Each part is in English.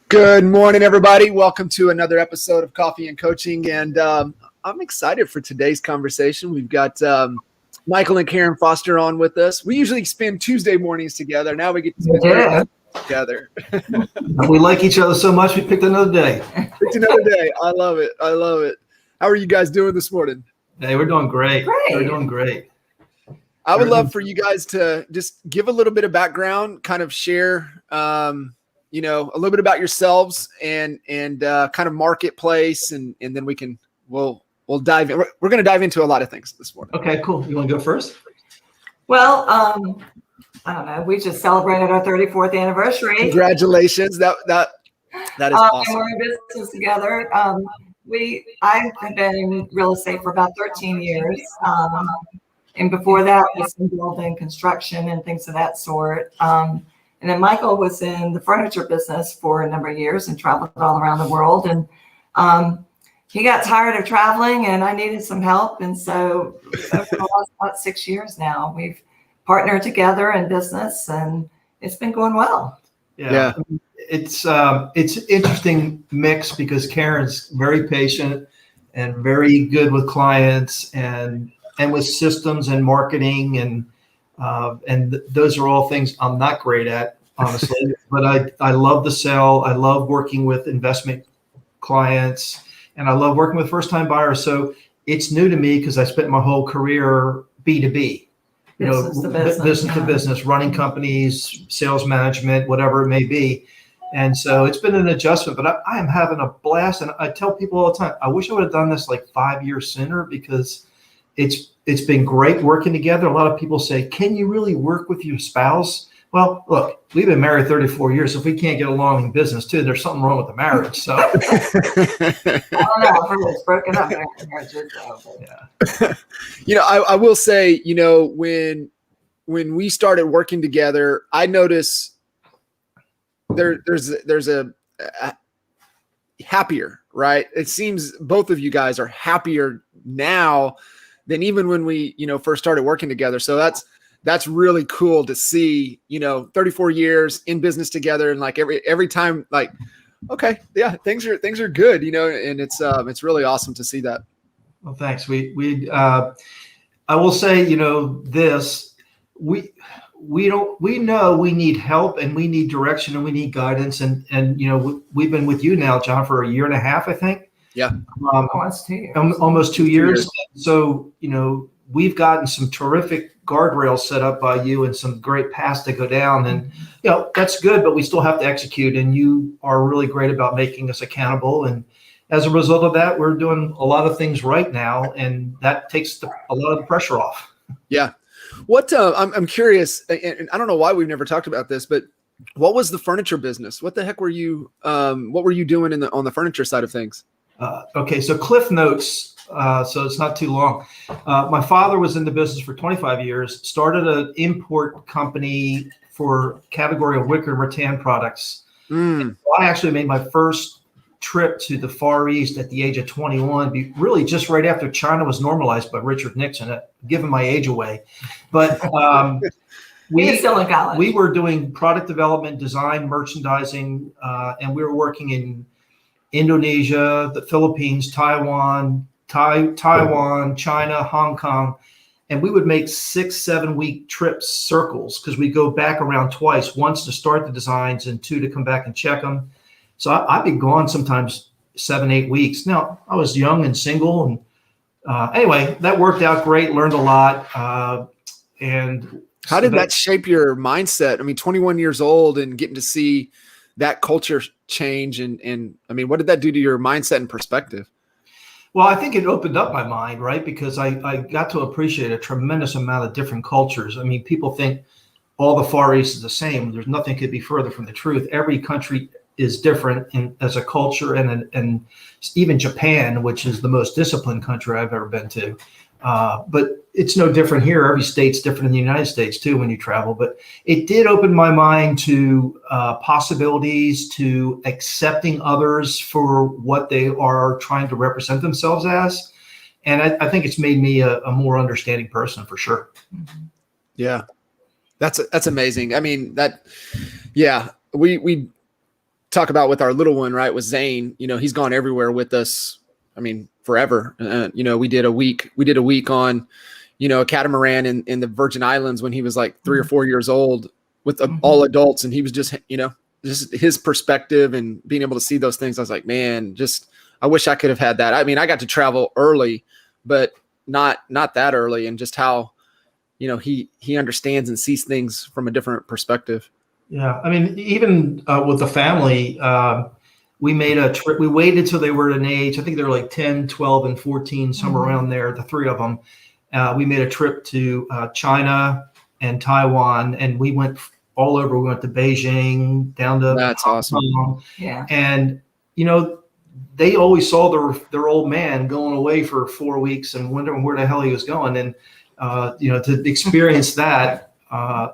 Good morning, everybody. Welcome to another episode of Coffee and Coaching. And I'm excited for today's conversation. We've got Michael and Karen Foster on with us. We usually spend Tuesday mornings together. Now we get to spend Thursday together. We like each other so much, we picked another day. I love it. How are you guys doing this morning? Hey, we're doing great. We're doing great. I would love for you guys to just give a little bit of background, kind of share a little bit about yourselves and kind of marketplace, and then we'll dive in. We're going to dive into a lot of things this morning. Okay, cool. You want to go first? Well, I don't know. We just celebrated our 34th anniversary. Congratulations. That is awesome. And we're in business together. I've been in real estate for about 13 years. And before that, I was involved in construction and things of that sort. And then Michael was in the furniture business for a number of years and traveled all around the world. And he got tired of traveling and I needed some help. And so over the last about 6 years now, we've partnered together in business and it's been going well. Yeah. It's an interesting mix because Karen's very patient and very good with clients and with systems and marketing and those are all things I'm not great at, honestly, but I love the sell. I love working with investment clients and I love working with first-time buyers. So it's new to me because I spent my whole career B2B, business to business, running companies, sales management, whatever it may be. And so it's been an adjustment, but I am having a blast. And I tell people all the time, I wish I would have done this like 5 years sooner because it's been great working together. A lot of people say, can you really work with your spouse? Well, look, we've been married 34 years. If we can't get along in business too, there's something wrong with the marriage. So I don't know. I've heard it's broken up marriages. Yeah. I will say, when we started working together, I noticed there's a happier, right? It seems both of you guys are happier now than even when we, first started working together. So that's really cool to see, 34 years in business together. And like every time, like, okay, yeah, things are good, and it's really awesome to see that. Well, thanks. I will say, we know we need help and we need direction and we need guidance. And we've been with you now, John, for a year and a half, I think. Yeah. Almost 2 years. Almost 2 years. So, we've gotten some terrific guardrails set up by you and some great paths to go down. And, that's good, but we still have to execute. And you are really great about making us accountable. And as a result of that, we're doing a lot of things right now. And that takes a lot of the pressure off. Yeah. What I'm curious, and I don't know why we've never talked about this, but what was the furniture business? What the heck were you? What were you doing on the furniture side of things? Okay, so Cliff Notes. So it's not too long. My father was in the business for 25 years. Started an import company for category of wicker and rattan products. I actually made my first trip to the Far East at the age of 21, really just right after China was normalized by Richard Nixon, giving my age away. But we were doing product development, design, merchandising, and we were working in Indonesia, the Philippines, Taiwan, China, Hong Kong. And we would make 6-7 week trips, circles, because we go back around twice, once to start the designs and 2 to come back and check them. So I'd be gone sometimes 7-8 weeks. Now, I was young and single. And anyway, that worked out great, learned a lot. And how did that shape your mindset? I mean, 21 years old and getting to see that culture change. And I mean, what did that do to your mindset and perspective? Well, I think it opened up my mind, right? Because I got to appreciate a tremendous amount of different cultures. I mean, people think all the Far East is the same. There's nothing could be further from the truth. Every country is different as a culture, and even Japan, which is the most disciplined country I've ever been to. But it's no different here. Every state's different in the United States too when you travel. But it did open my mind to possibilities, to accepting others for what they are trying to represent themselves as. And I think it's made me a more understanding person for sure. Yeah, that's amazing. I mean, we talk about with our little one, right? With Zane, he's gone everywhere with us. I mean, forever. We did a week on, a catamaran in the Virgin Islands when he was like 3 or 4 years old with all adults. And he was just his perspective and being able to see those things. I was like, man, I wish I could have had that. I mean, I got to travel early, but not that early, and just how, he understands and sees things from a different perspective. Yeah. I mean, even with the family, we made a trip. We waited till they were at an age, I think they were like 10, 12, and 14, somewhere around there, the three of them. We made a trip to China and Taiwan, and we went all over. We went to Beijing, down to That's Hong awesome. Kong. Yeah. And, they always saw their old man going away for 4 weeks and wondering where the hell he was going. And, to experience that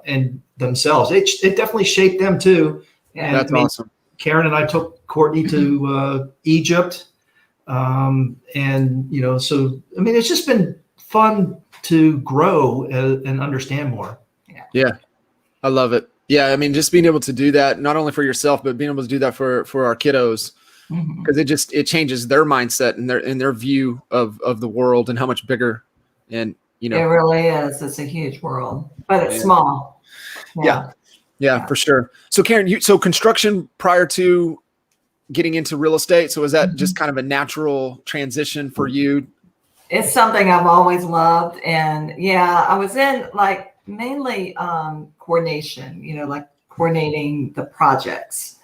and themselves, it definitely shaped them too. And That's awesome. Karen and I took Courtney to Egypt. So, I mean, it's just been fun to grow and understand more. Yeah. I love it. Yeah. I mean, just being able to do that, not only for yourself, but being able to do that for our kiddos, because it changes their mindset and their view of the world and how much bigger, and, It really is. It's a huge world, but it's small. Yeah, for sure. So Karen, so construction prior to getting into real estate. So is that just kind of a natural transition for you? It's something I've always loved. And I was in like mainly coordination, like coordinating the projects.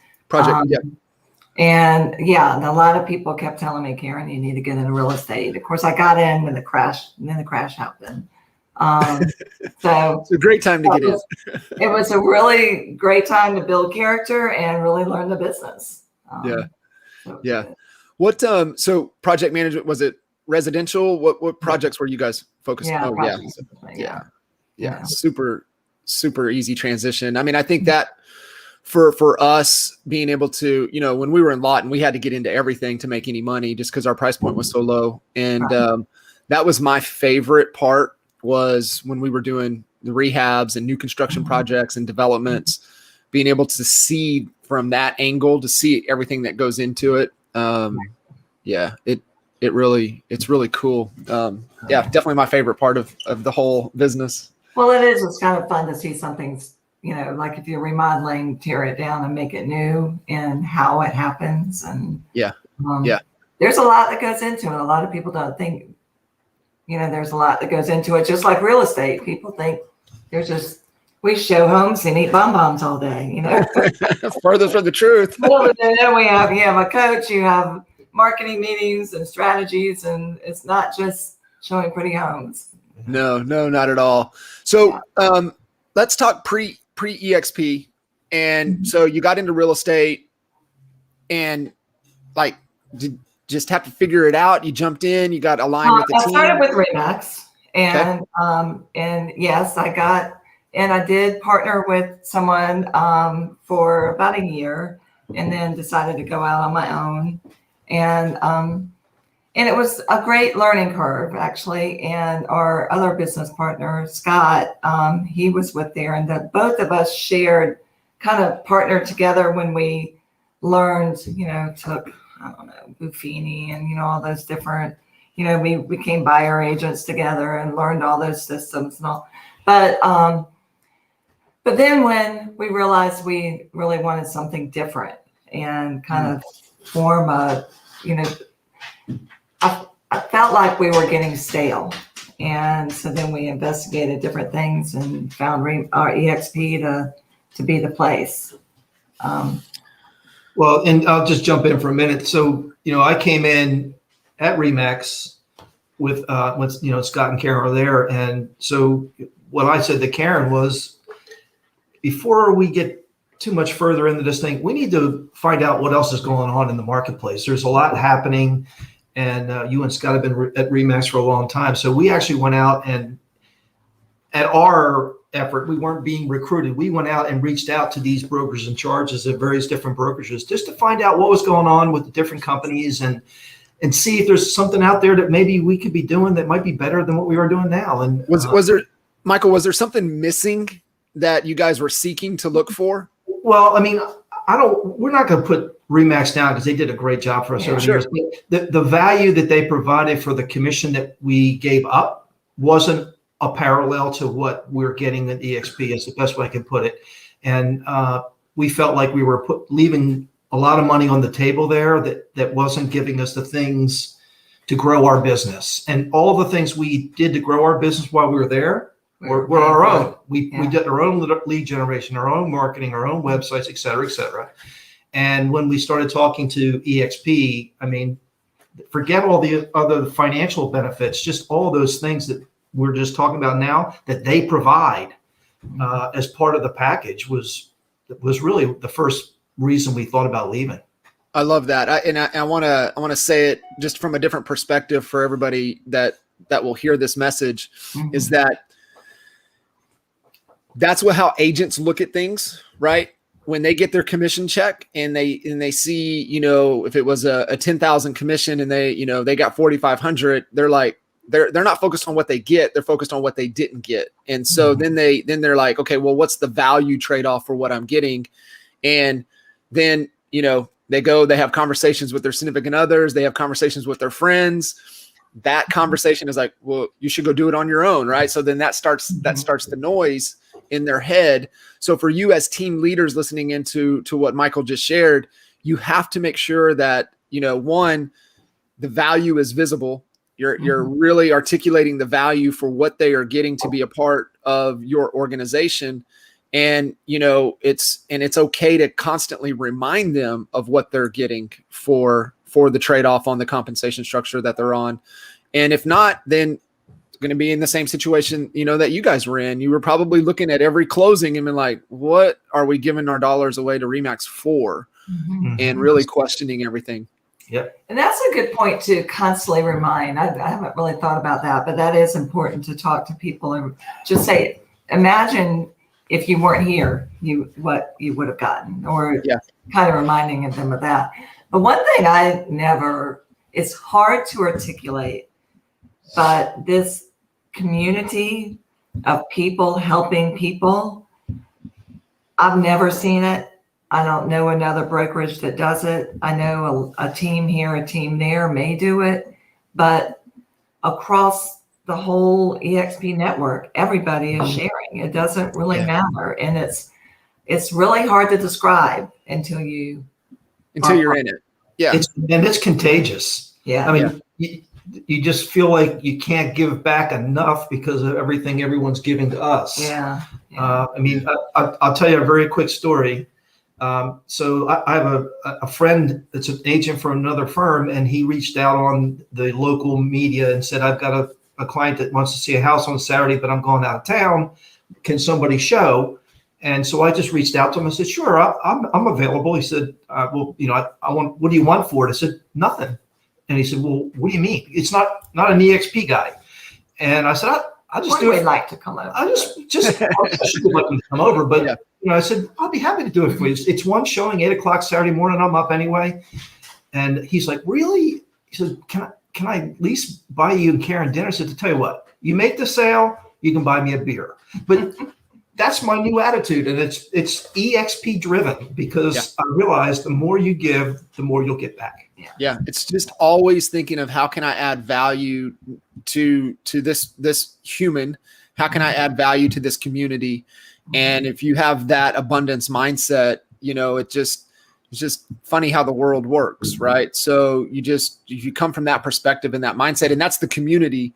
And a lot of people kept telling me, Karen, you need to get into real estate. Of course, I got in when the crash happened. So it's a great time to get in. It was a really great time to build character and really learn the business. What so project management, was it residential? What projects were you guys focused on? Super easy transition. I mean, I think that for us being able to, when we were in Lawton, we had to get into everything to make any money just because our price point was so low. And that was my favorite part, was when we were doing the rehabs and new construction projects and developments, being able to see from that angle, to see everything that goes into it. It's really cool. Definitely my favorite part of the whole business. Well, it is. It's kind of fun to see something, like if you're remodeling, tear it down and make it new, and how it happens. And there's a lot that goes into it. A lot of people don't think, there's a lot that goes into it. Just like real estate, people think we show homes and eat bonbons all day, Furthest from the truth. Well, then we have a coach, you have marketing meetings and strategies, and it's not just showing pretty homes. No, not at all. So let's talk pre-EXP. And so you got into real estate, and did just have to figure it out. You jumped in, you got aligned with the team. I started with Remax, and yes, I did partner with someone for about a year, and then decided to go out on my own. And it was a great learning curve, actually. And our other business partner, Scott, he was with there, and both of us kind of partnered together when we learned, took, Buffini and, all those different, we became buyer agents together and learned all those systems and all. But then when we realized we really wanted something different and kind of form I felt like we were getting stale. And so then we investigated different things and found our EXP to be the place. Well, and I'll just jump in for a minute. So, I came in at Remax with Scott and Karen were there. And so what I said to Karen was, before we get too much further into this thing, we need to find out what else is going on in the marketplace. There's a lot happening, and you and Scott have been at Remax for a long time. So we actually went out, and at our effort, we weren't being recruited. We went out and reached out to these brokers and charges at various different brokerages just to find out what was going on with the different companies and see if there's something out there that maybe we could be doing that might be better than what we are doing now. And was there, Michael, was there something missing that you guys were seeking to look for? Well, I mean, we're not going to put Remax down because they did a great job for us over the years. But the value that they provided for the commission that we gave up wasn't a parallel to what we're getting at EXP, is the best way I can put it. And we felt like we were leaving a lot of money on the table there that wasn't giving us the things to grow our business. And all the things we did to grow our business while we were there were our own. We did our own lead generation, our own marketing, our own websites, et cetera, et cetera. And when we started talking to EXP, I mean, forget all the other financial benefits, just all those things that we're just talking about now that they provide as part of the package was really the first reason we thought about leaving. I love that. I want to say it just from a different perspective for everybody that will hear this message, is that's how agents look at things, right? When they get their commission check and they see, you know, if it was a 10,000 commission and they got 4,500, they're like, they're not focused on what they get, they're focused on what they didn't get. And so then they're like, okay, well, what's the value trade-off for what I'm getting? And then, you know, they have conversations with their significant others, they have conversations with their friends. That conversation is like, well, you should go do it on your own, right? So then that starts the noise in their head. So for you as team leaders listening into what Michael just shared, you have to make sure that, you know, one, the value is visible. You're really articulating the value for what they are getting to be a part of your organization. And, you know, it's okay to constantly remind them of what they're getting for the trade-off on the compensation structure that they're on. And if not, then it's going to be in the same situation, you know, that you guys were in. You were probably looking at every closing and been like, what are we giving our dollars away to Remax for? And really questioning everything. Yep. And that's a good point to constantly remind. I haven't really thought about that, but that is important to talk to people and just say, imagine if you weren't here, what you would have gotten, or kind of reminding them of that. But one thing it's hard to articulate, but this community of people helping people, I've never seen it. I don't know another brokerage that does it. I know a team here, a team there may do it, but across the whole EXP network, everybody is sharing. It doesn't really matter. And it's really hard to describe until you're in it. Yeah. It's contagious. Yeah. I mean, you just feel like you can't give back enough because of everything everyone's giving to us. Yeah. I mean, I'll tell you a very quick story. So I have a friend that's an agent for another firm, and he reached out on the local media and said, I've got a client that wants to see a house on Saturday, but I'm going out of town. Can somebody show? And so I just reached out to him. I said, sure, I'm available. He said, well, you know, I want, what do you want for it? I said, nothing. And he said, well, what do you mean? It's not an EXP guy. And I said, I just do it. Like to come over. I just I should like them to come over, but you know, I said, I'll be happy to do it for you. It's one showing, 8 o'clock Saturday morning. I'm up anyway. And he's like, really? He said, can I at least buy you and Karen dinner? I said, to tell you what, you make the sale, you can buy me a beer. But that's my new attitude. And it's EXP driven, because I realize the more you give, the more you'll get back. Yeah. It's just always thinking of how can I add value to this human? How can I add value to this community? And if you have that abundance mindset, you know, it's just funny how the world works, right? So if you come from that perspective and that mindset, and that's the community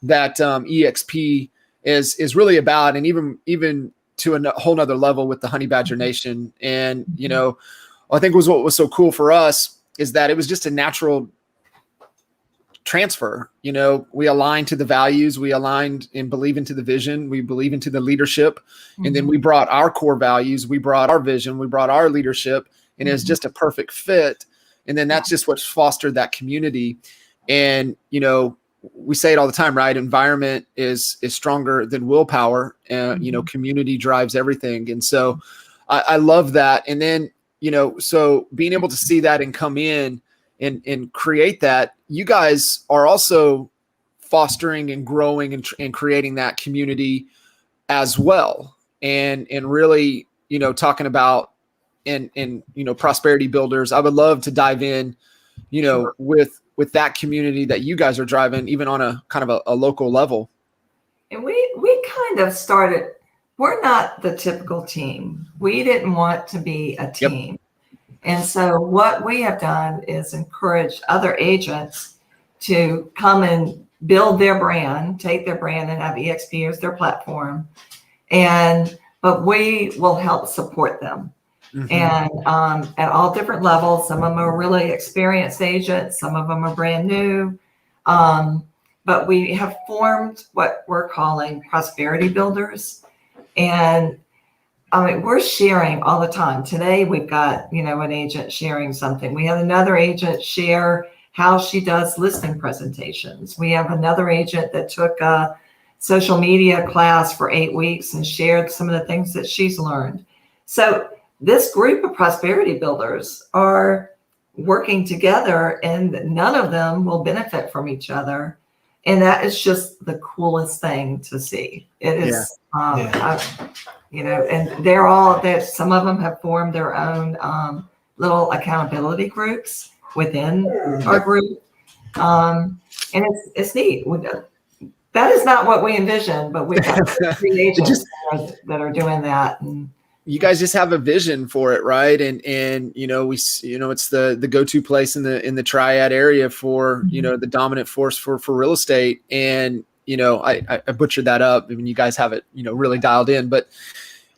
that EXP is really about, and even to a whole nother level with the Honey Badger Nation. And, you know, I think what was so cool for us is that it was just a natural transfer. We align to the values, we aligned and believe into the vision, we believe into the leadership. And then we brought our core values, we brought our vision, we brought our leadership, and it's just a perfect fit. And then that's just what's fostered that community. And, we say it all the time, right? Environment is stronger than willpower, and, community drives everything. And so I love that. And then, so being able to see that and come in and create that, you guys are also fostering and growing and creating that community as well. And really, talking about and prosperity builders. I would love to dive in, with that community that you guys are driving, even on a kind of a local level. And we kind of started, we're not the typical team. We didn't want to be a team. Yep. And so what we have done is encourage other agents to come and build their brand, take their brand and have EXP as their platform. But we will help support them. And at all different levels. Some of them are really experienced agents, some of them are brand new. But we have formed what we're calling prosperity builders. And we're sharing all the time. Today we've got, an agent sharing something. We have another agent share how she does listing presentations. We have another agent that took a social media class for 8 weeks and shared some of the things that she's learned. So this group of prosperity builders are working together, and none of them will benefit from each other. And that is just the coolest thing to see. It is, and they're all that. Some of them have formed their own little accountability groups within our group. And it's neat. That is not what we envisioned, but we've got 3 agents that are doing that. And you guys just have a vision for it, right? And it's the go-to place in the Triad area for the dominant force for real estate. And I butchered that up. I mean, you guys have it really dialed in, but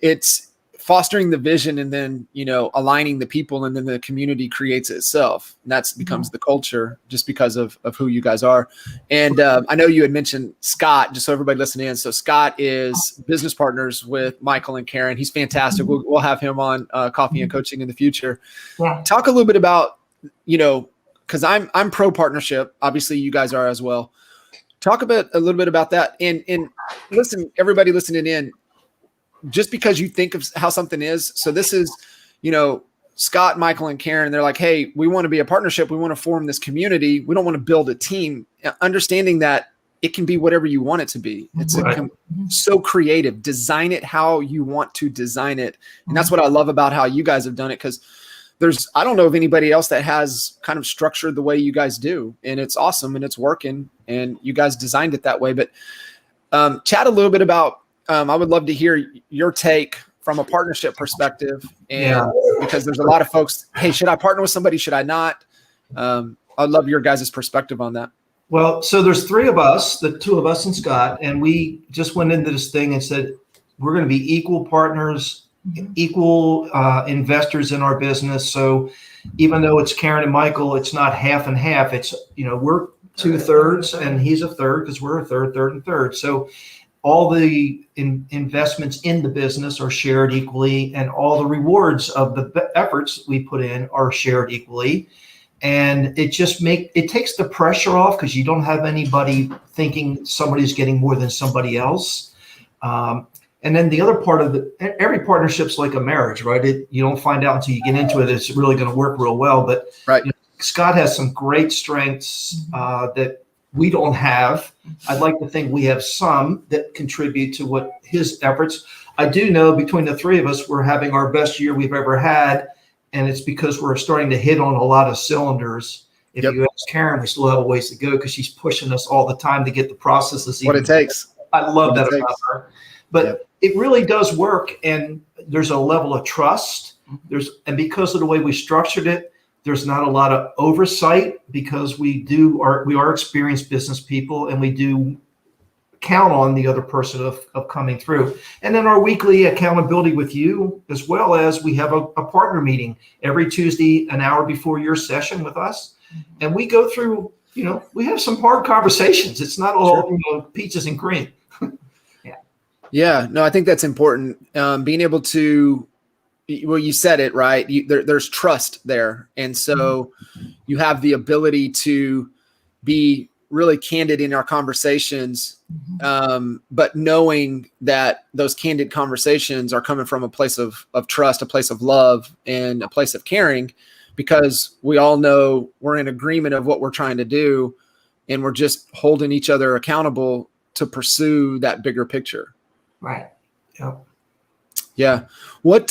it's fostering the vision and then aligning the people, and then the community creates itself. And that becomes the culture just because of who you guys are. And I know you had mentioned Scott, just so everybody listening in. So Scott is business partners with Michael and Karen. He's fantastic. We'll have him on Coffee and Coaching in the future. Yeah. Talk a little bit about, because I'm pro partnership. Obviously you guys are as well. Talk a little bit about that. And listen, everybody listening in, just because you think of how something is. So this is, Scott, Michael, and Karen, they're like, hey, we want to be a partnership. We want to form this community. We don't want to build a team. Understanding that it can be whatever you want it to be. It's so creative. Design it how you want to design it. And that's what I love about how you guys have done it. Because I don't know of anybody else that has kind of structured the way you guys do. And it's awesome and it's working. And you guys designed it that way. But chat a little bit about, I would love to hear your take from a partnership perspective, and because there's a lot of folks, hey, should I partner with somebody? Should I not? I'd love your guys' perspective on that. Well, so there's 3 of us, the 2 of us and Scott, and we just went into this thing and said, we're going to be equal partners, equal investors in our business. So even though it's Karen and Michael, it's not half and half. It's, we're 2/3 and he's a third, because we're a third and third. So all the investments in the business are shared equally, and all the rewards of the efforts we put in are shared equally. And it takes the pressure off, because you don't have anybody thinking somebody's getting more than somebody else. And then the other part of every partnership's like a marriage, right? You don't find out until you get into it. It's really going to work real well. But Scott has some great strengths that we don't have. I'd like to think we have some that contribute to what his efforts. I do know between the 3 of us, we're having our best year we've ever had. And it's because we're starting to hit on a lot of cylinders. If you ask Karen, we still have a ways to go, because she's pushing us all the time to get the processes. What it takes. I love that about her. But it really does work. And there's a level of trust. And because of the way we structured it, there's not a lot of oversight, because we are experienced business people, and we do count on the other person of coming through. And then our weekly accountability with you, as well as we have a partner meeting every Tuesday, an hour before your session with us. And we go through we have some hard conversations. It's not all peaches and cream. Yeah, no, I think that's important. Being able to, well, you said it right. There's trust there, and so you have the ability to be really candid in our conversations, but knowing that those candid conversations are coming from a place of trust, a place of love, and a place of caring, because we all know we're in agreement of what we're trying to do, and we're just holding each other accountable to pursue that bigger picture. Right. Yep. Yeah. What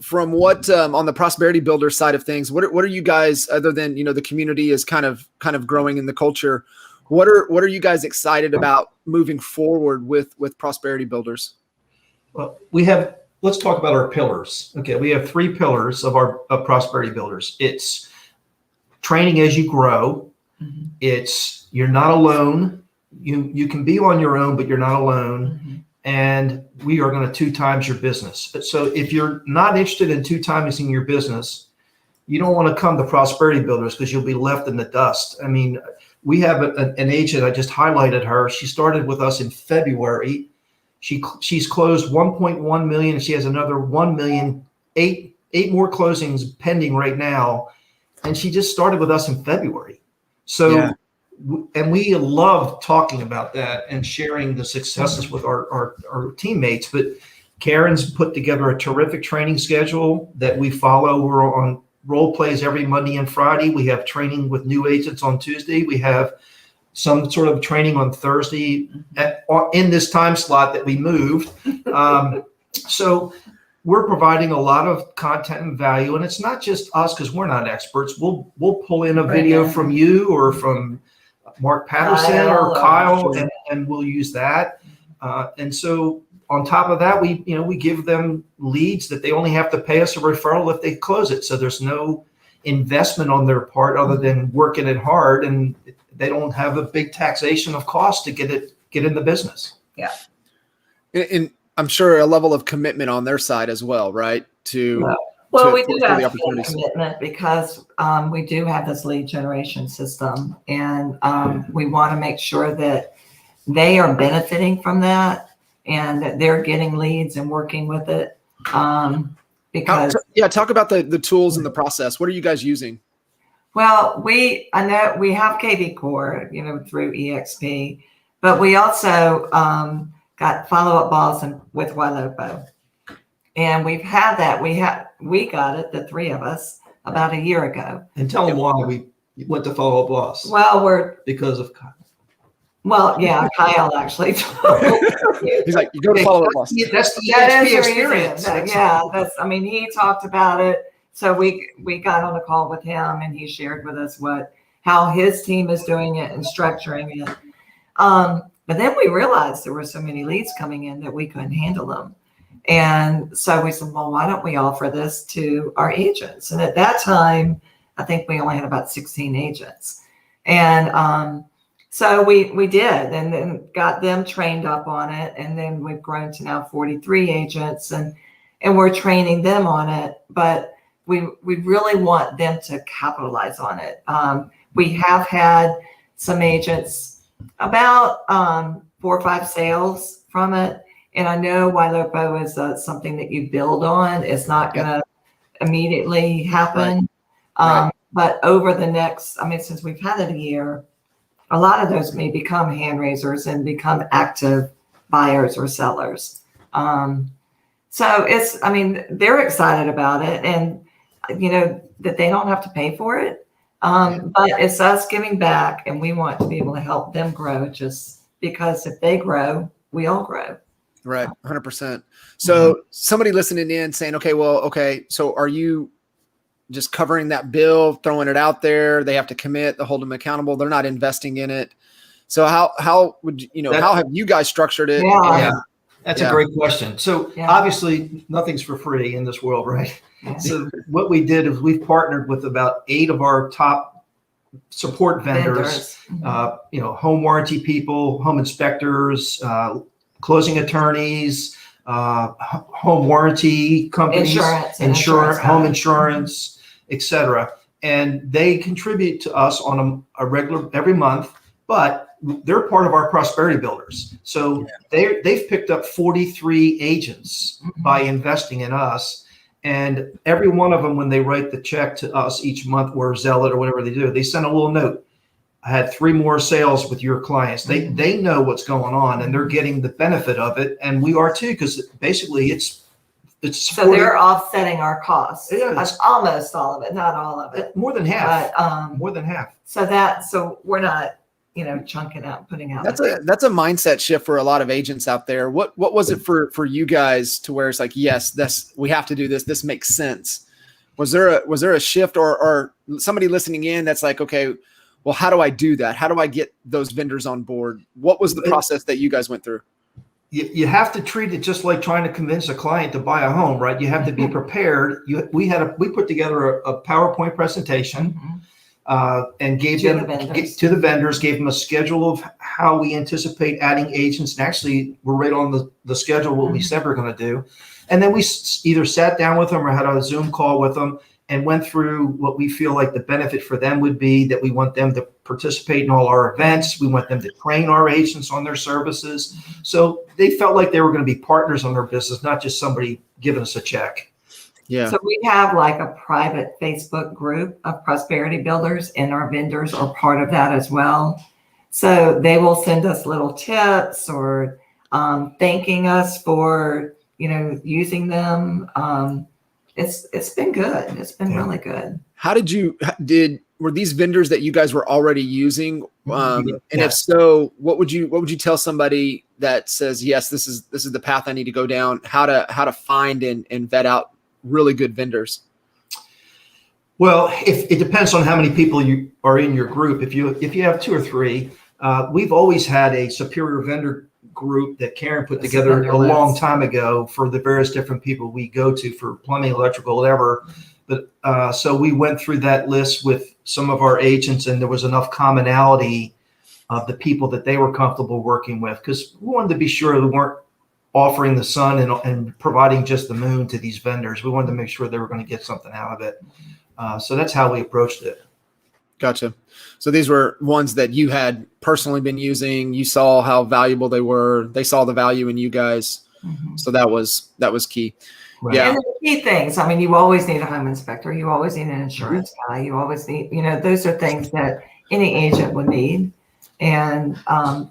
from what on the prosperity builder side of things, what are you guys, other than the community is kind of growing in the culture, what are you guys excited about moving forward with prosperity builders? Well, let's talk about our pillars. Okay, we have 3 pillars of prosperity builders. It's training as you grow. It's you're not alone. You can be on your own, but you're not alone. And we are going to 2 times your business. So if you're not interested in 2 times in your business, you don't want to come to prosperity builders, because you'll be left in the dust. I mean, we have an agent. I just highlighted her. She started with us in February. She's closed 1.1 million, and she has another 1 million, eight more closings pending right now. And she just started with us in February. So, and we love talking about that and sharing the successes with our teammates. But Karen's put together a terrific training schedule that we follow. We're on role plays every Monday and Friday. We have training with new agents on Tuesday. We have some sort of training on Thursday in this time slot that we moved. So we're providing a lot of content and value, and it's not just us, because we're not experts. We'll pull in a video from you or from Mark Patterson or Kyle, and we'll use that. And so on top of that, we give them leads that they only have to pay us a referral if they close it. So there's no investment on their part other than working it hard, and they don't have a big taxation of cost to get in the business. Yeah. And I'm sure a level of commitment on their side as well, right? We do have commitment, because we do have this lead generation system, and we want to make sure that they are benefiting from that and that they're getting leads and working with it. Because talk about the tools and the process. What are you guys using? Well, I know we have KV Core, through EXP, but we also got follow-up balls with Wailopo. And we've had that. We got it, the 3 of us, about a year ago. And tell them why we went to follow up loss. Well, because of Kyle. Well, yeah, Kyle actually. He's like, you go to follow up loss. That's the EXP experience. He talked about it. So we got on a call with him, and he shared with us how his team is doing it and structuring it. But then we realized there were so many leads coming in that we couldn't handle them. And so we said, well, why don't we offer this to our agents? And at that time, I think we only had about 16 agents. And so we did, and then got them trained up on it. And then we've grown to now 43 agents, and we're training them on it. But we really want them to capitalize on it. We have had some agents, about 4 or 5 sales from it. And I know Wailopo is something that you build on. It's not going to immediately happen. Right. But over the next, since we've had it a year, a lot of those may become hand raisers and become active buyers or sellers. So they're excited about it, and that they don't have to pay for it. But it's us giving back, and we want to be able to help them grow, just because if they grow, we all grow. Right. 100%. So somebody listening in saying, okay, so are you just covering that bill, throwing it out there? They have to commit, they hold them accountable. They're not investing in it. So how would how have you guys structured it? Yeah. That's a great question. So obviously nothing's for free in this world, right? Yeah. So what we did is we've partnered with about 8 of our top support vendors. Home warranty people, home inspectors, closing attorneys, home warranty companies, insurance, home insurance, etc. and they contribute to us on a regular every month, but they're part of our prosperity builders. So they've picked up 43 agents by investing in us. And every one of them, when they write the check to us each month, or Zelle it or whatever they do, they send a little note. I had 3 more sales with your clients. They know what's going on, and they're getting the benefit of it. And we are too, because basically it's so they're offsetting our costs. Yeah, Almost all of it, not all of it. More than half. But, more than half. So we're not, chunking out, putting out. That's a mindset shift for a lot of agents out there. What was it for you guys to where it's like, yes, we have to do this. This makes sense. Was there a shift or somebody listening in that's like, okay, well, how do I do that? How do I get those vendors on board? What was the process that you guys went through? You have to treat it just like trying to convince a client to buy a home, right? You have to be prepared. We put together a PowerPoint presentation. And gave them to the vendors, gave them a schedule of how we anticipate adding agents. And actually, we're right on the schedule, what we said we're going to do. And then we either sat down with them or had a Zoom call with them and went through what we feel like the benefit for them would be, that we want them to participate in all our events. We want them to train our agents on their services. So they felt like they were going to be partners on their business, not just somebody giving us a check. Yeah. So we have like a private Facebook group of prosperity builders, and our vendors are part of that as well. So they will send us little tips or thanking us for, using them. It's been good. It's been really good. How were these vendors that you guys were already using? And if so, what would you tell somebody that says, yes, this is the path I need to go down, how to find and vet out really good vendors? Well, if it depends on how many people you are in your group. If you have 2 or 3, we've always had a superior vendor group that Karen put together a long time ago for the various different people we go to for plumbing, electrical, whatever. But so we went through that list with some of our agents, and there was enough commonality of the people that they were comfortable working with, because we wanted to be sure we weren't offering the sun and providing just the moon to these vendors. We wanted to make sure they were going to get something out of it. So that's how we approached it. Gotcha. So these were ones that you had personally been using. You saw how valuable they were. They saw the value in you guys. So that was key. Right. Yeah. And the key things, you always need a home inspector. You always need an insurance guy. You always need, those are things that any agent would need. And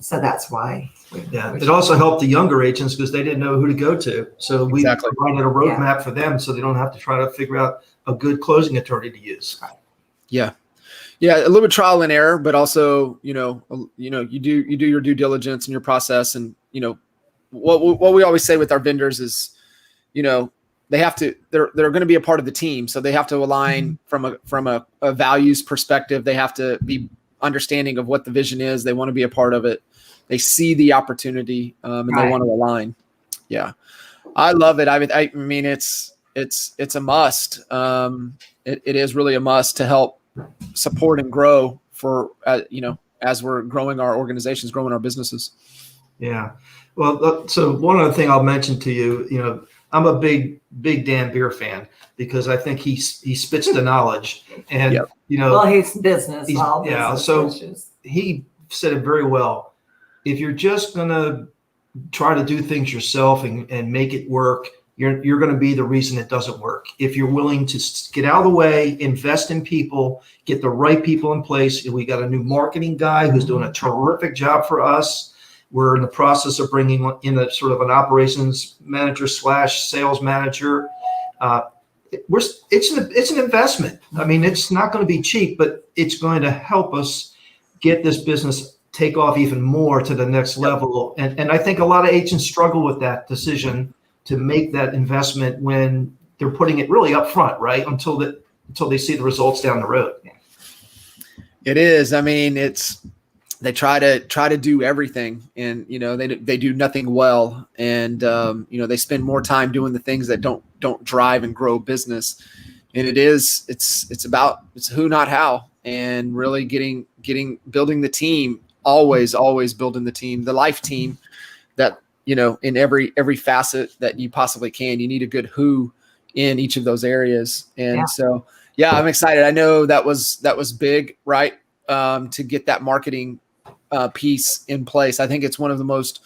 so that's why. It also helped the younger agents because they didn't know who to go to. So we provided a roadmap for them so they don't have to try to figure out a good closing attorney to use. Yeah. Yeah. A little bit trial and error, but also, you do your due diligence and your process. And, what we always say with our vendors is, they have to, they're going to be a part of the team. So they have to align from a values perspective. They have to be understanding of what the vision is. They want to be a part of it. They see the opportunity and they want to align. Yeah. I love it. I mean, it's a must. It is really a must to help support and grow for, as we're growing our organizations, growing our businesses. Yeah. Well, so one other thing I'll mention to you, I'm a big Dan Beer fan because I think he spits the knowledge, and well, he's business. So he said it very well. If you're just gonna try to do things yourself and make it work, you're going to be the reason it doesn't work. If you're willing to get out of the way, invest in people, get the right people in place. We got a new marketing guy who's doing a terrific job for us. We're in the process of bringing in a sort of an operations manager / sales manager. It's an investment. I mean, it's not going to be cheap, but it's going to help us get this business take off even more to the next level. And I think a lot of agents struggle with that decision to make that investment when they're putting it really up front, right? Until they see the results down the road. It is. I mean, they try to do everything, and they do nothing well, and they spend more time doing the things that don't drive and grow business. And it's about who, not how, and really building the team. Always building the team, the life team that, in every facet that you possibly can. You need a good who in each of those areas. And so, Yeah, I'm excited. I know that was big, right? To get that marketing piece in place. I think it's one of the most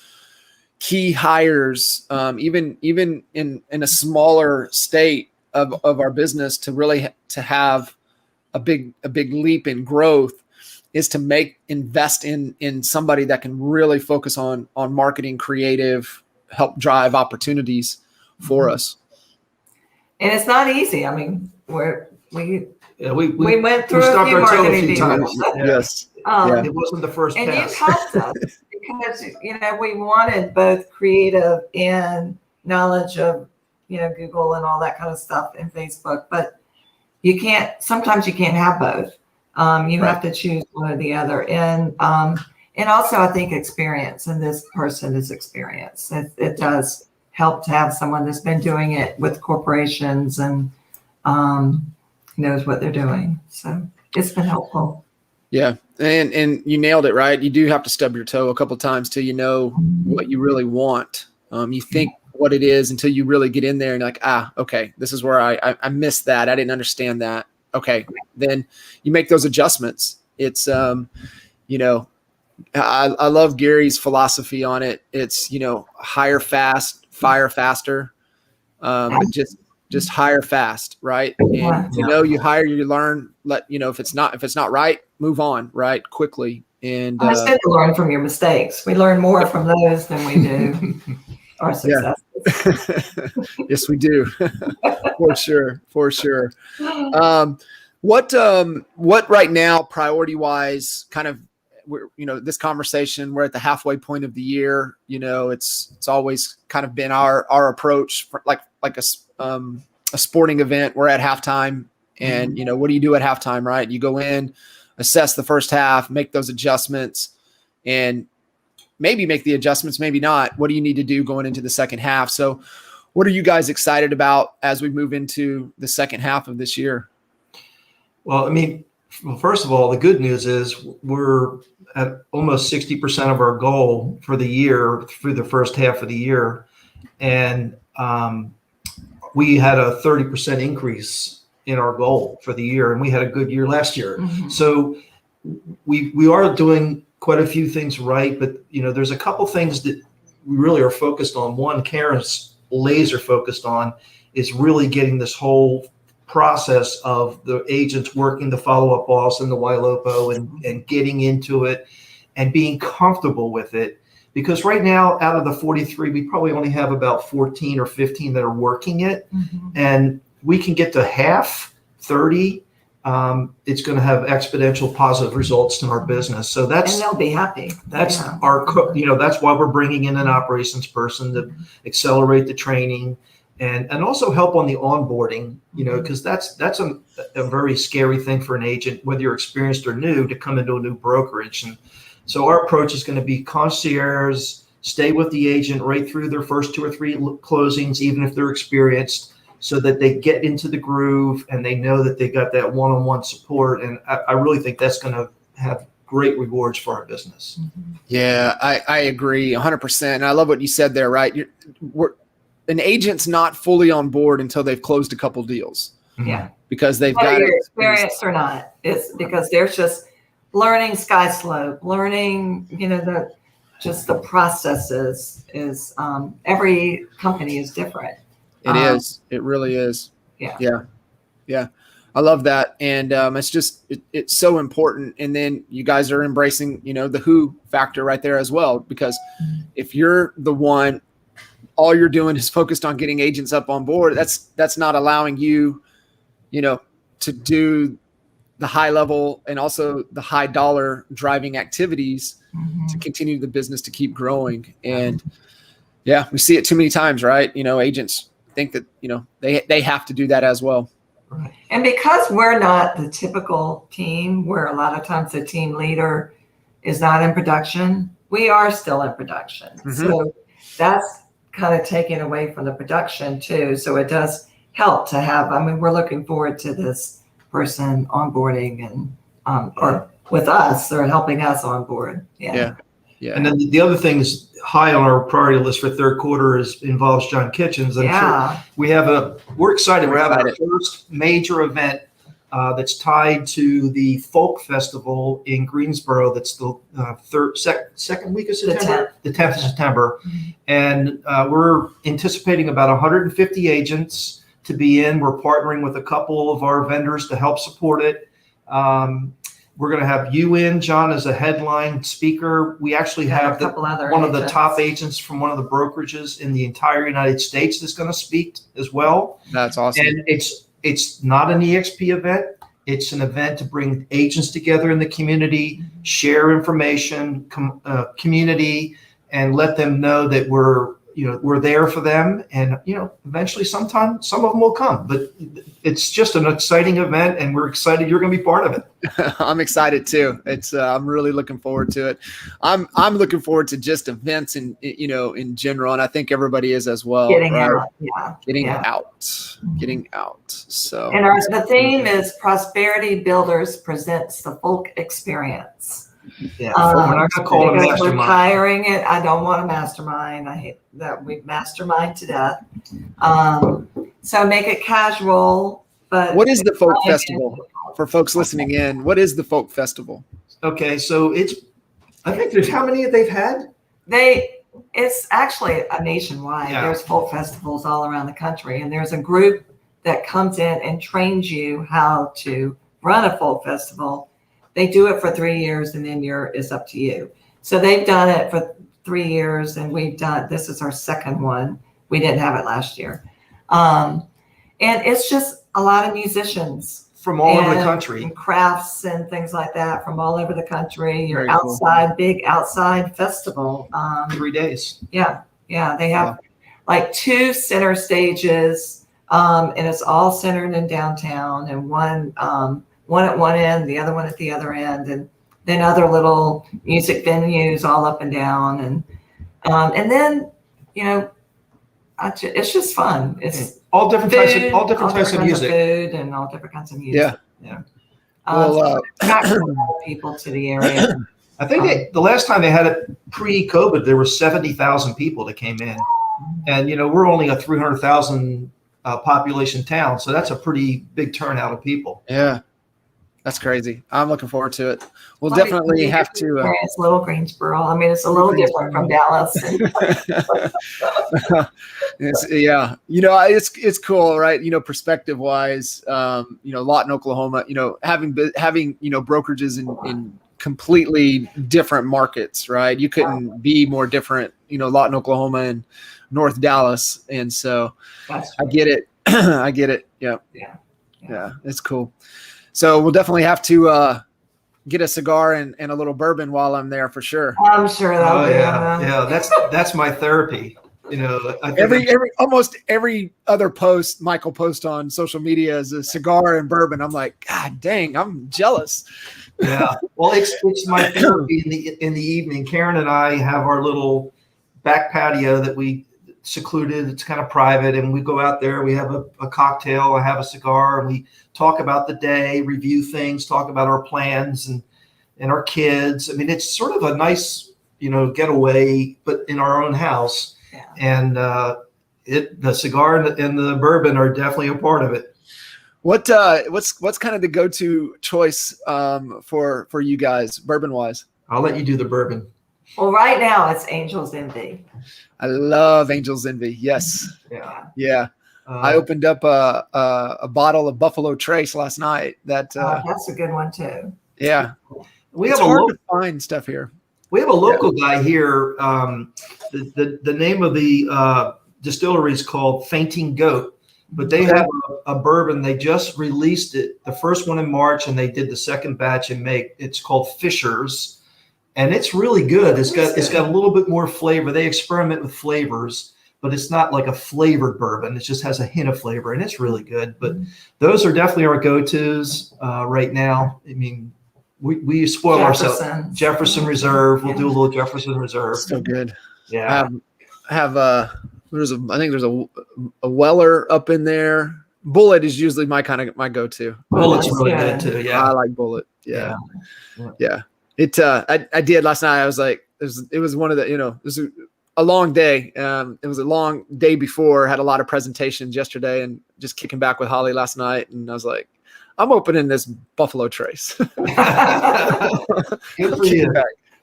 key hires, even in a smaller state of our business, to really to have a big leap in growth, is to invest in somebody that can really focus on marketing, creative, help drive opportunities for us. And it's not easy. I mean, we went through stubbed a few our toe a marketing few people. times. Yeah. Yes. It wasn't the first And pass. you helped us because, we wanted both creative and knowledge of, Google and all that kind of stuff and Facebook, but sometimes you can't have both. You have to choose one or the other. And also I think experience, and this person is experience. It does help to have someone that's been doing it with corporations and knows what they're doing. So it's been helpful. Yeah. And you nailed it, right? You do have to stub your toe a couple of times till you know what you really want. You think what it is until you really get in there and you're like, okay, this is where I missed that. I didn't understand that. Okay. Then you make those adjustments. It's, I love Gary's philosophy on it. It's, hire fast, fire faster. But just hire fast, right? And you hire, you learn, if it's not right, move on, right? Quickly. And it's good to learn from your mistakes. We learn more from those than we do our successes. Yes, we do. For sure. What right now, priority wise, kind of, this conversation, we're at the halfway point of the year. It's always kind of been our approach for like a sporting event. We're at halftime, and what do you do at halftime, right? You go in, assess the first half, make those adjustments, and maybe make the adjustments, maybe not. What do you need to do going into the second half? So what are you guys excited about as we move into the second half of this year? Well, first of all, the good news is we're at almost 60% of our goal for the year through the first half of the year. And we had a 30% increase in our goal for the year, and we had a good year last year. Mm-hmm. So we are doing quite a few things right, but there's a couple things that we really are focused on. One, Karen's laser focused on is really getting this whole process of the agents working the follow-up boss and the YLOPO and getting into it and being comfortable with it. Because right now, out of the 43, we probably only have about 14 or 15 that are working it. Mm-hmm. And we can get to half, 30. It's going to have exponential positive results in our business. So and they'll be happy. That's that's why we're bringing in an operations person to accelerate the training and also help on the onboarding, because that's a very scary thing for an agent, whether you're experienced or new, to come into a new brokerage. And so our approach is going to be concierge, stay with the agent right through their first 2 or 3 closings, even if they're experienced, so that they get into the groove and they know that they got that one-on-one support. And I really think that's going to have great rewards for our business. Yeah, I agree 100%. And I love what you said there, right? An agent's not fully on board until they've closed a couple deals. Yeah. Because they've whether got you're experienced or not. It's because there's just learning sky slope, learning, the processes is every company is different. It is. It really is. Yeah. I love that. And it's so important. And then you guys are embracing, the who factor right there as well, because if you're the one, all you're doing is focused on getting agents up on board, that's not allowing you, to do the high level and also the high dollar driving activities to continue the business to keep growing. And we see it too many times, right? Agents think that, they have to do that as well. Right. And because we're not the typical team where a lot of times the team leader is not in production, we are still in production. Mm-hmm. So that's kind of taken away from the production too. So it does help to have, we're looking forward to this person onboarding and, or with us, or helping us on board. Yeah. And then the other thing is high on our priority list for third quarter involves John Kitchens. I'm sure we're excited. We're having our first major event that's tied to the Folk Festival in Greensboro. That's the second week of September, the 10th of September. And we're anticipating about 150 agents to be in. We're partnering with a couple of our vendors to help support it. We're going to have you in, John, as a headline speaker. We actually have one of the top agents from one of the brokerages in the entire United States that's going to speak as well. That's awesome. And it's not an EXP event. It's an event to bring agents together in the community, share information, community, and let them know that we're there for them. And, eventually sometime some of them will come, but it's just an exciting event and we're excited you're going to be part of it. I'm excited too. I'm really looking forward to it. I'm looking forward to just events in general. And I think everybody is as well. Getting right? out. Yeah. Getting out. So, And the theme is Prosperity Builders presents the folk experience. Yeah, we're not going to call it a mastermind. We're hiring it. I don't want a mastermind. I hate that we mastermind to death. So make it casual. But what is the folk festival for folks listening in? What is the folk festival? Okay, so I think there's how many they've had? It's actually a nationwide. Yeah. There's folk festivals all around the country, and there's a group that comes in and trains you how to run a folk festival. They do it for 3 years, and then it's up to you. So they've done it for 3 years, and this is our second one. We didn't have it last year. And it's just a lot of musicians from all over the country, and crafts and things like that from all over the country. Your big outside festival. 3 days. Yeah. They have like 2 center stages, and it's all centered in downtown, and one at one end, the other one at the other end, and then other little music venues all up and down, and then it's just fun. It's all different types of music, food, and all different kinds of music. Yeah. Well, attract people to the area. I think the last time they had it pre-COVID, there were 70,000 people that came in, and we're only a 300,000 population town, so that's a pretty big turnout of people. Yeah. That's crazy. I'm looking forward to it. We'll definitely have to. It's Little Greensboro. I mean, it's a little different from Dallas. It's cool, right? Perspective wise, Lawton, Oklahoma, having brokerages in completely different markets, right? You couldn't be more different, Lawton, Oklahoma and North Dallas. And so I get it. I get it. Yeah. It's cool. So we'll definitely have to get a cigar and a little bourbon while I'm there for sure. I'm sure that'll be. Yeah. That's my therapy. Almost every other post Michael posts on social media is a cigar and bourbon. I'm like, God dang, I'm jealous. Yeah. Well, it's my therapy in the evening. Karen and I have our little back patio that we secluded. It's kind of private, and we go out there. We have a cocktail. I have a cigar, and we talk about the day, review things, talk about our plans and our kids. I mean, it's sort of a nice, getaway, but in our own house. Yeah. And the cigar and the bourbon are definitely a part of it. What's kind of the go-to choice for you guys, bourbon wise? I'll let you do the bourbon. Well, right now it's Angel's Envy. I love Angel's Envy. Yes. Yeah. I opened up a bottle of Buffalo Trace last night. That's a good one too. Yeah. It's hard to find stuff here. We have a local guy here. The name of the distillery is called Fainting Goat, but they have a bourbon. They just released it, the first one in March, and they did the second batch in May. It's called Fisher's. And it's really good. It's got a little bit more flavor. They experiment with flavors, but it's not like a flavored bourbon. It just has a hint of flavor, and it's really good. But those are definitely our go-tos right now. I mean, we spoil ourselves. Jefferson Reserve. We'll do a little Jefferson Reserve. So good. Yeah. I think there's a Weller up in there. Bullet is usually my go-to. Bullet's really good too. Yeah. I like Bullet. Yeah. I did last night. I was like, it was one of the, it was a long day. It was a long day before. Had a lot of presentations yesterday, and just kicking back with Holly last night. And I was like, I'm opening this Buffalo Trace. Good for you.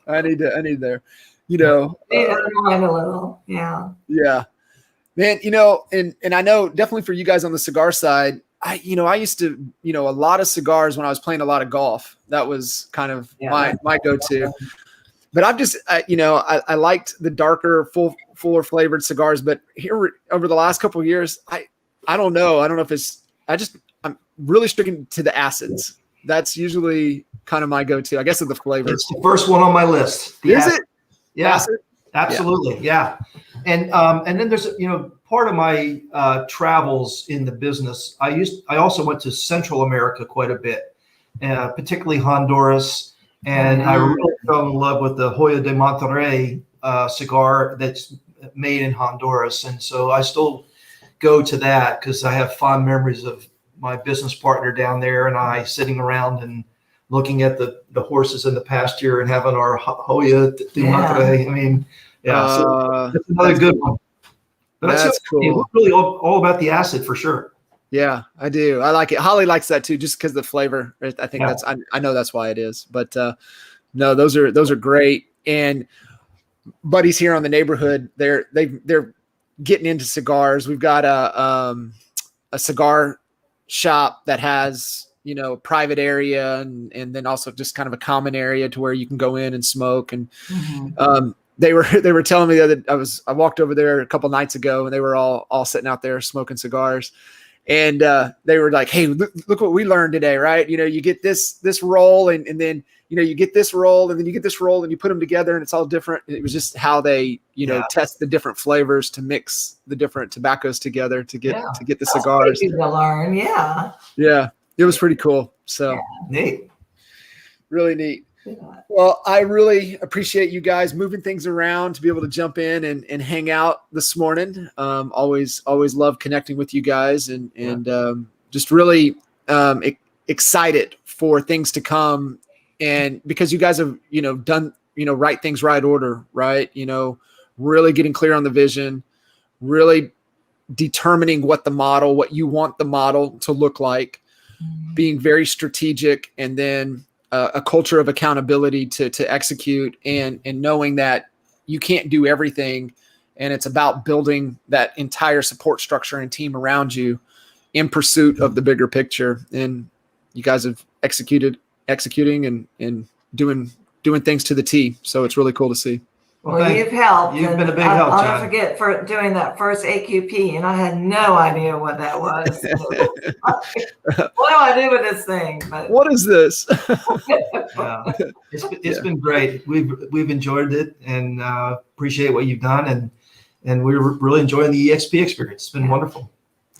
I need there, you know. Unwind a little. Yeah. Yeah, man, you know, and I know definitely for you guys on the cigar side, I used to, a lot of cigars when I was playing a lot of golf. That was kind of my go-to. But I've just, I liked the darker, fuller flavored cigars. But here over the last couple of years, I don't know. I don't know if I'm really sticking to the acids. That's usually kind of my go-to, I guess, of the flavor. It's the first one on my list. Is it? Yeah, Acid? absolutely. Yeah. And then there's, part of my travels in the business. I also went to Central America quite a bit, particularly Honduras. And I really fell in love with the Hoya de Monterrey cigar that's made in Honduras. And so I still go to that because I have fond memories of my business partner down there and I sitting around and looking at the horses in the pasture and having our Hoya de Monterrey. I mean, so that's another good one. But that's cool. Really all about the acid for sure. Yeah, I do. I like it. Holly likes that too, just because the flavor. I think I know that's why it is. But no, those are great. And buddies here on the neighborhood, they're getting into cigars. We've got a cigar shop that has, a private area and then also just kind of a common area to where you can go in and smoke. And they were telling me that I walked over there a couple nights ago and they were all sitting out there smoking cigars. And they were like, hey, look what we learned today, right? You get this roll and then, you get this roll and then you get this roll and you put them together and it's all different. And it was just how they, test the different flavors to mix the different tobaccos together to get the cigars. Easy to learn. Yeah. Yeah. It was pretty cool. So neat. Really neat. Well, I really appreciate you guys moving things around to be able to jump in and hang out this morning. Always love connecting with you guys and just really excited for things to come. And because you guys have, done, right things, right order, right? Really getting clear on the vision, really determining what you want the model to look like, being very strategic, and then a culture of accountability to execute and knowing that you can't do everything. And it's about building that entire support structure and team around you in pursuit of the bigger picture. And you guys have executing and doing things to the T. So it's really cool to see. Well, you've helped. You've been a big help, I'll John. never forget for doing that first AQP, and I had no idea what that was. What do I do with this thing? But what is this? It's been great. We've enjoyed it and appreciate what you've done, and we're really enjoying the EXP experience. It's been wonderful.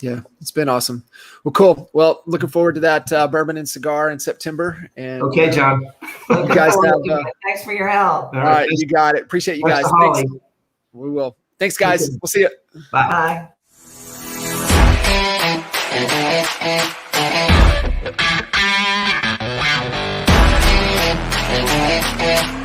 Yeah, it's been awesome. Well, cool. Well, looking forward to that bourbon and cigar in September. And okay, John. You guys have. Thanks for your help. All right, you got it. Appreciate you guys. Thanks. We will. Thanks, guys. We'll see you. Bye. Bye.